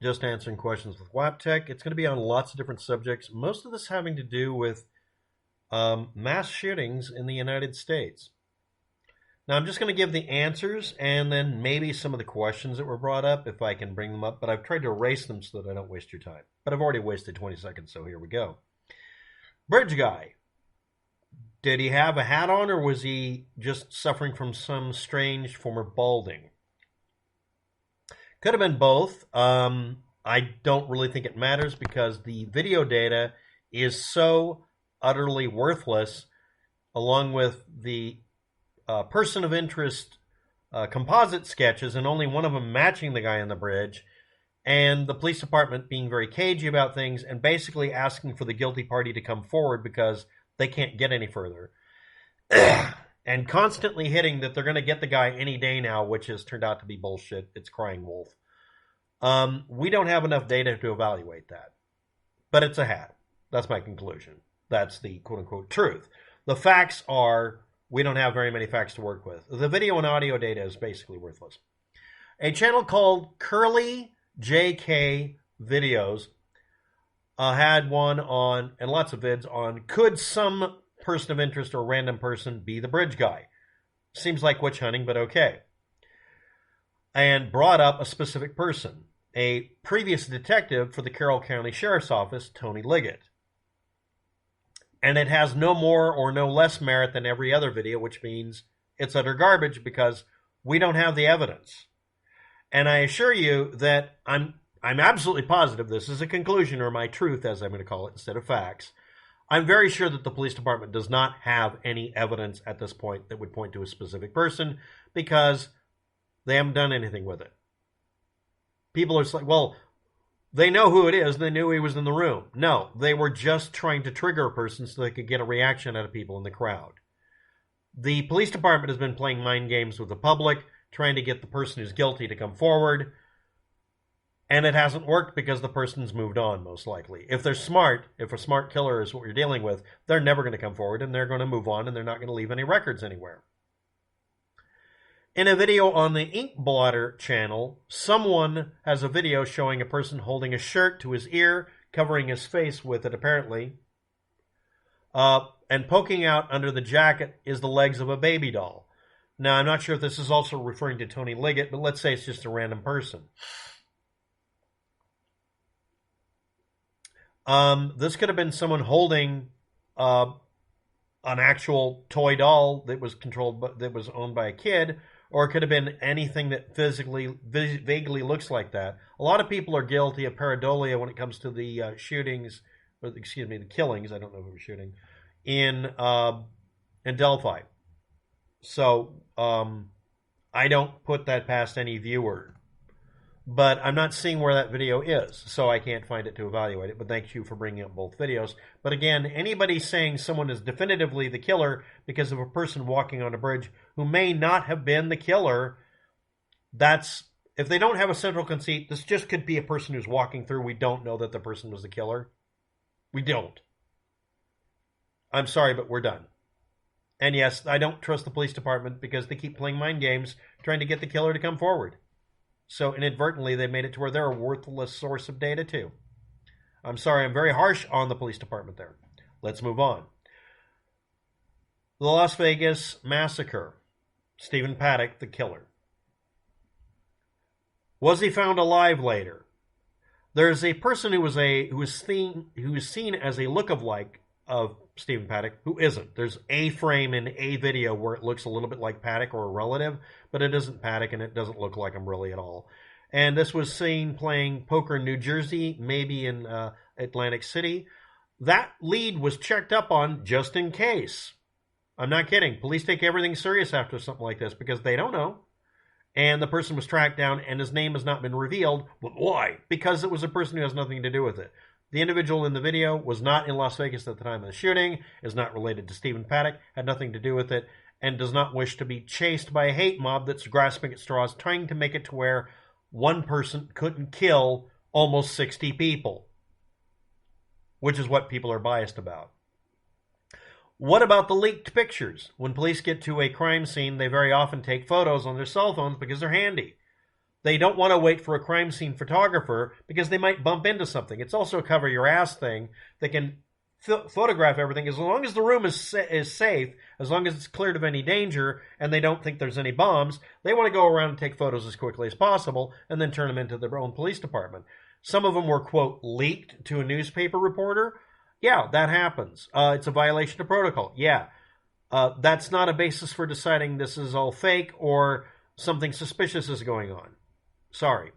just answering questions with WAPTech. It's going to be on lots of different subjects, most of this having to do with mass shootings in the United States. Now, I'm just going to give the answers and then maybe some of the questions that were brought up, if I can bring them up, but I've tried to erase them so that I don't waste your time. But I've already wasted 20 seconds, so here we go. Bridge guy. Did he have a hat on, or was he just suffering from some strange form of balding? Could have been both. I don't really think it matters because the video data is so utterly worthless, along with the person of interest composite sketches, and only one of them matching the guy on the bridge, and the police department being very cagey about things and basically asking for the guilty party to come forward because they can't get any further. And constantly hitting that they're going to get the guy any day now, which has turned out to be bullshit. It's crying wolf. We don't have enough data to evaluate that. But it's a hat. That's my conclusion. That's the quote-unquote truth. The facts are, we don't have very many facts to work with. The video and audio data is basically worthless. A channel called Curly JK Videos had one on, and lots of vids on, could some person of interest or random person be the bridge guy? Seems like witch hunting, but okay. And brought up a specific person, a previous detective for the Carroll County Sheriff's Office, Tony Liggett. And it has no more or no less merit than every other video, which means it's utter garbage because we don't have the evidence. And I assure you that I'm absolutely positive this is a conclusion, or my truth, as I'm going to call it, instead of facts. I'm very sure that the police department does not have any evidence at this point that would point to a specific person because they haven't done anything with it. People are like, well, they know who it is. They knew he was in the room. No, they were just trying to trigger a person so they could get a reaction out of people in the crowd. The police department has been playing mind games with the public, trying to get the person who's guilty to come forward. And it hasn't worked because the person's moved on, most likely. If they're smart, if a smart killer is what you're dealing with, they're never going to come forward and they're going to move on and they're not going to leave any records anywhere. In a video on the Ink Blotter channel, someone has a video showing a person holding a shirt to his ear, covering his face with it apparently, and poking out under the jacket is the legs of a baby doll. Now, I'm not sure if this is also referring to Tony Liggett, but let's say it's just a random person. This could have been someone holding an actual toy doll that was that was owned by a kid, or it could have been anything that physically, vaguely looks like that. A lot of people are guilty of pareidolia when it comes to the shootings, or excuse me, the killings. I don't know who was shooting in Delphi. So I don't put that past any viewer. But I'm not seeing where that video is, so I can't find it to evaluate it. But thank you for bringing up both videos. But again, anybody saying someone is definitively the killer because of a person walking on a bridge who may not have been the killer, that's, if they don't have a central conceit, this just could be a person who's walking through. We don't know that the person was the killer. We don't. I'm sorry, but we're done. And yes, I don't trust the police department because they keep playing mind games trying to get the killer to come forward. So inadvertently, they made it to where they're a worthless source of data too. I'm sorry, I'm very harsh on the police department there. Let's move on. The Las Vegas massacre. Stephen Paddock, the killer. Was he found alive later? There's a person who was seen as a look-alike of Stephen Paddock who isn't. There's a frame in a video where it looks a little bit like Paddock or a relative, but it isn't Paddock and it doesn't look like him really at all. And this was seen playing poker in New Jersey, maybe in Atlantic City. That lead was checked up on just in case. I'm not kidding. Police take everything serious after something like this because they don't know. And the person was tracked down and his name has not been revealed. But why? Because it was a person who has nothing to do with it. The individual in the video was not in Las Vegas at the time of the shooting, is not related to Stephen Paddock, had nothing to do with it, and does not wish to be chased by a hate mob that's grasping at straws, trying to make it to where one person couldn't kill almost 60 people, which is what people are biased about. What about the leaked pictures? When police get to a crime scene, they very often take photos on their cell phones because they're handy. They don't want to wait for a crime scene photographer because they might bump into something. It's also a cover your ass thing. They can photograph everything as long as the room is safe, as long as it's cleared of any danger, and they don't think there's any bombs. They want to go around and take photos as quickly as possible and then turn them into their own police department. Some of them were, quote, leaked to a newspaper reporter. Yeah, that happens. It's a violation of protocol. Yeah. That's not a basis for deciding this is all fake or something suspicious is going on. Sorry.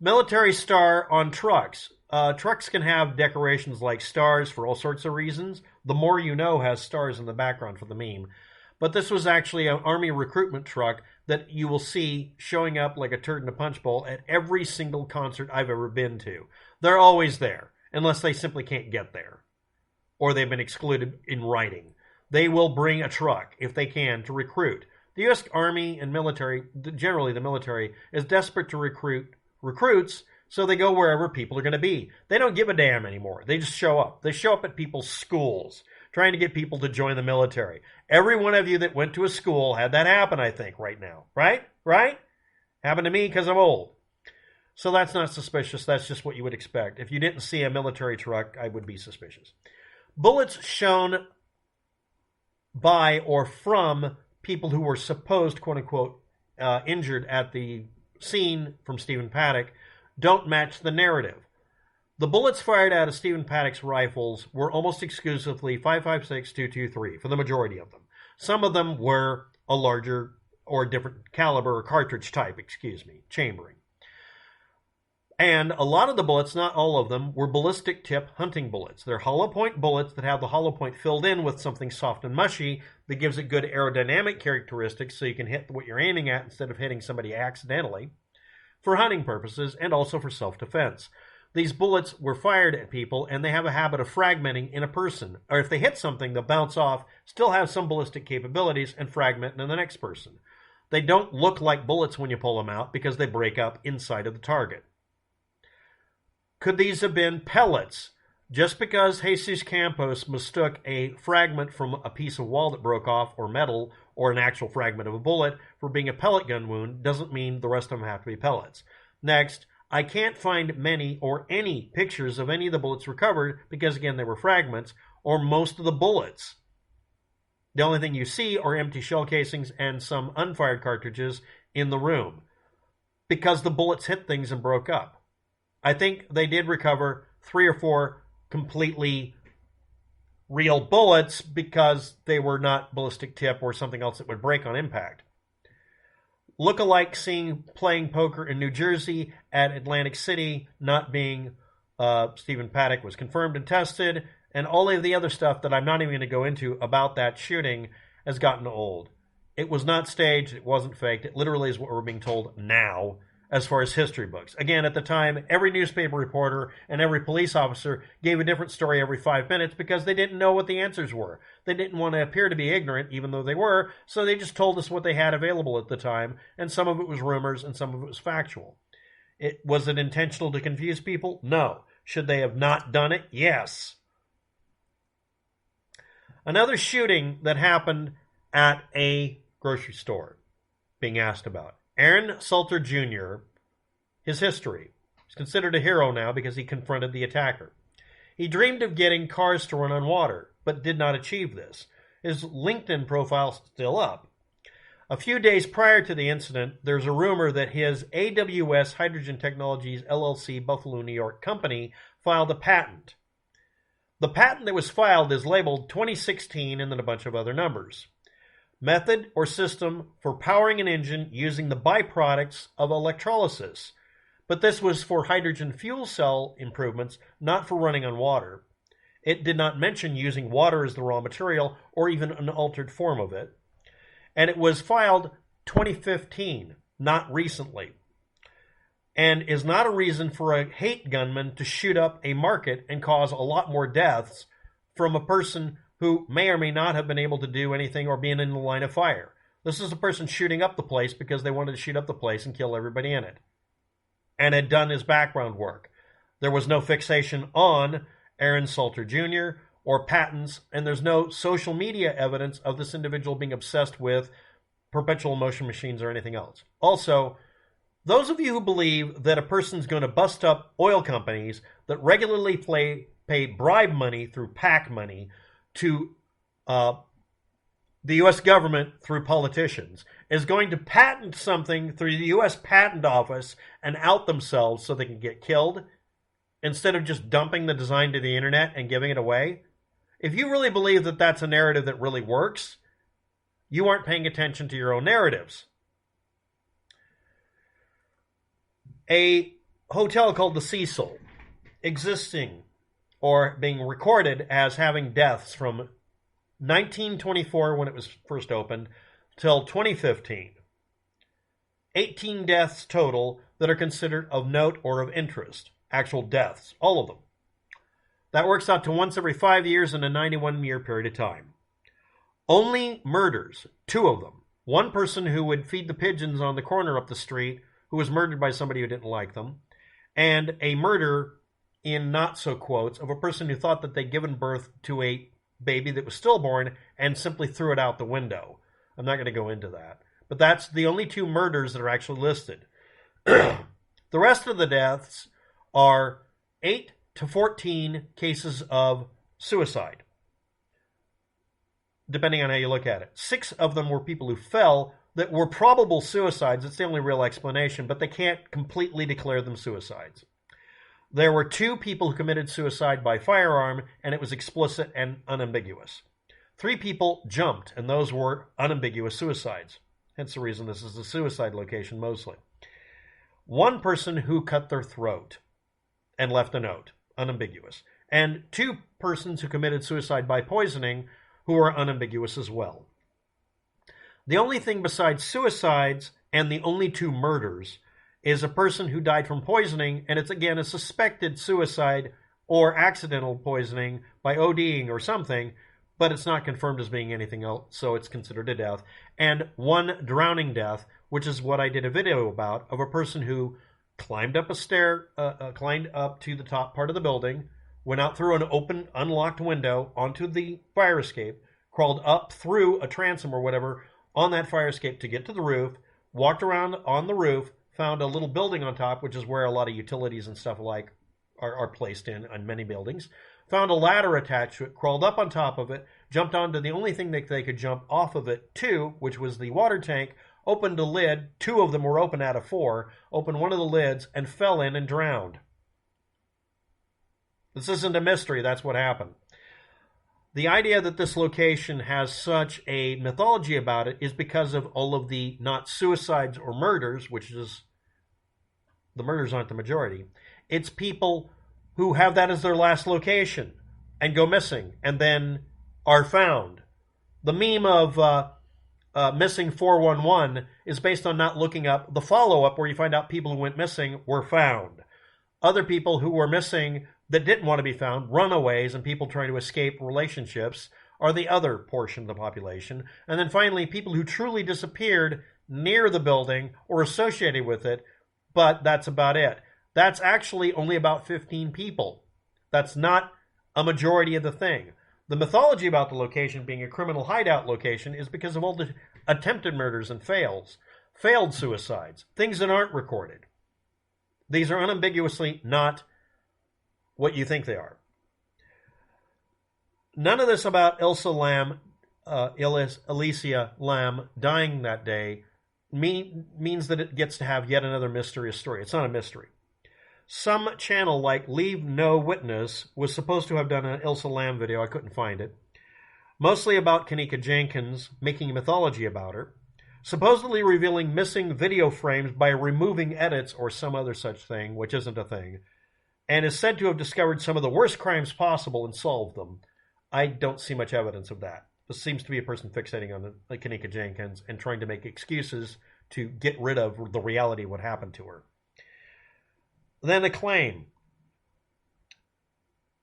Military star on trucks. Trucks can have decorations like stars for all sorts of reasons. The More You Know has stars in the background for the meme. But this was actually an Army recruitment truck that you will see showing up like a turd in a punch bowl at every single concert I've ever been to. They're always there, unless they simply can't get there, or they've been excluded in writing. They will bring a truck, if they can, to recruit. The U.S. Army and military, generally the military, is desperate to recruit recruits, so they go wherever people are going to be. They don't give a damn anymore. They just show up. They show up at people's schools, trying to get people to join the military. Every one of you that went to a school had that happen, I think, right now. Right? Right? Happened to me because I'm old. So that's not suspicious. That's just what you would expect. If you didn't see a military truck, I would be suspicious. Bullets shown by or from people who were supposed, quote-unquote, injured at the scene from Stephen Paddock don't match the narrative. The bullets fired out of Stephen Paddock's rifles were almost exclusively 5.56 .223 for the majority of them. Some of them were a larger or different caliber or cartridge type, chambering. And a lot of the bullets, not all of them, were ballistic tip hunting bullets. They're hollow point bullets that have the hollow point filled in with something soft and mushy that gives it good aerodynamic characteristics so you can hit what you're aiming at instead of hitting somebody accidentally, for hunting purposes and also for self-defense. These bullets were fired at people, and they have a habit of fragmenting in a person. Or if they hit something, they'll bounce off, still have some ballistic capabilities, and fragment in the next person. They don't look like bullets when you pull them out because they break up inside of the target. Could these have been pellets? Just because Jesus Campos mistook a fragment from a piece of wall that broke off, or metal, or an actual fragment of a bullet for being a pellet gun wound doesn't mean the rest of them have to be pellets. Next, I can't find many or any pictures of any of the bullets recovered because, again, they were fragments, or most of the bullets. The only thing you see are empty shell casings and some unfired cartridges in the room because the bullets hit things and broke up. I think they did recover 3 or 4 completely real bullets because they were not ballistic tip or something else that would break on impact. Look-alike seeing playing poker in New Jersey at Atlantic City not being Stephen Paddock was confirmed and tested, and all of the other stuff that I'm not even going to go into about that shooting has gotten old. It was not staged. It wasn't faked. It literally is what we're being told now as far as history books. Again, at the time, every newspaper reporter and every police officer gave a different story every 5 minutes because they didn't know what the answers were. They didn't want to appear to be ignorant, even though they were, so they just told us what they had available at the time, and some of it was rumors and some of it was factual. Was it intentional to confuse people? No. Should they have not done it? Yes. Another shooting that happened at a grocery store being asked about. Aaron Salter Jr., his history. He's considered a hero now because he confronted the attacker. He dreamed of getting cars to run on water, but did not achieve this. His LinkedIn profile is still up. A few days prior to the incident, there's a rumor that his AWS Hydrogen Technologies LLC Buffalo, New York company filed a patent. The patent that was filed is labeled 2016 and then a bunch of other numbers. Method or system for powering an engine using the byproducts of electrolysis. But this was for hydrogen fuel cell improvements, not for running on water. It did not mention using water as the raw material or even an altered form of it. And it was filed 2015, not recently. And is not a reason for a hate gunman to shoot up a market and cause a lot more deaths from a person who may or may not have been able to do anything or being in the line of fire. This is a person shooting up the place because they wanted to shoot up the place and kill everybody in it, and had done his background work. There was no fixation on Aaron Salter Jr. or patents, and there's no social media evidence of this individual being obsessed with perpetual motion machines or anything else. Also, Those of you who believe that a person's going to bust up oil companies that regularly pay bribe money through PAC money to the U.S. government through politicians is going to patent something through the U.S. Patent Office and out themselves so they can get killed instead of just dumping the design to the internet and giving it away. If you really believe that that's a narrative that really works, you aren't paying attention to your own narratives. A hotel called the Cecil, existing or being recorded as having deaths from 1924 when it was first opened till 2015. 18 deaths total that are considered of note or of interest. Actual deaths, all of them. That works out to once every 5 years in a 91-year period of time. Only murders, 2 of them. One person who would feed the pigeons on the corner up the street, who was murdered by somebody who didn't like them, and a murder, in not-so quotes, of a person who thought that they'd given birth to a baby that was stillborn and simply threw it out the window. I'm not going to go into that. But that's the only 2 murders that are actually listed. The rest of the deaths are 8 to 14 cases of suicide, depending on how you look at it. 6 of them were people who fell that were probable suicides. It's the only real explanation, but they can't completely declare them suicides. There were 2 people who committed suicide by firearm, and it was explicit and unambiguous. 3 people jumped, and those were unambiguous suicides. Hence the reason this is a suicide location mostly. 1 person who cut their throat and left a note, unambiguous. And 2 persons who committed suicide by poisoning who are unambiguous as well. The only thing besides suicides and the only 2 murders is a person who died from poisoning, and it's again a suspected suicide or accidental poisoning by ODing or something, but it's not confirmed as being anything else, so it's considered a death. And 1 drowning death, which is what I did a video about, of a person who climbed up a stair, climbed up to the top part of the building, went out through an open, unlocked window onto the fire escape, crawled up through a transom or whatever on that fire escape to get to the roof, walked around on the roof, found a little building on top, which is where a lot of utilities and stuff like are placed in on many buildings, found a ladder attached to it, crawled up on top of it, jumped onto the only thing that they could jump off of it to, which was the water tank, opened a lid, 2 of them were open out of 4, opened one of the lids, and fell in and drowned. This isn't a mystery, that's what happened. The idea that this location has such a mythology about it is because of all of the not suicides or murders, which is, the murders aren't the majority. It's people who have that as their last location and go missing and then are found. The meme of missing 411 is based on not looking up the follow-up where you find out people who went missing were found. Other people who were missing that didn't want to be found, runaways and people trying to escape relationships, are the other portion of the population. And then finally, people who truly disappeared near the building or associated with it, but that's about it. That's actually only about 15 people. That's not a majority of the thing. The mythology about the location being a criminal hideout location is because of all the attempted murders and failed suicides, things that aren't recorded. These are unambiguously not what you think they are. None of this about Elisa Lam, Elisa Lam dying that day means that it gets to have yet another mysterious story. It's not a mystery. Some channel like Leave Noe Witness was supposed to have done an Elisa Lam video. I couldn't find it. Mostly about Kenneka Jenkins, making a mythology about her. Supposedly revealing missing video frames by removing edits or some other such thing, which isn't a thing. And is said to have discovered some of the worst crimes possible and solved them. I don't see much evidence of that. This seems to be a person fixating on the Kenneka Jenkins and trying to make excuses to get rid of the reality of what happened to her. Then a claim.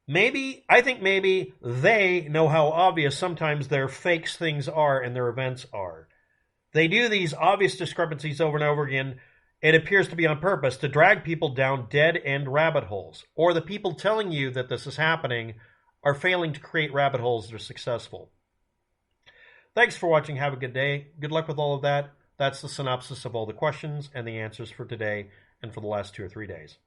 I think maybe they know how obvious sometimes their fakes things are and their events are. They do these obvious discrepancies over and over again. It appears to be on purpose to drag people down dead-end rabbit holes. Or the people telling you that this is happening are failing to create rabbit holes that are successful. Thanks for watching. Have a good day. Good luck with all of that. that's the synopsis of all the questions and the answers for today and for the last 2 or 3 days.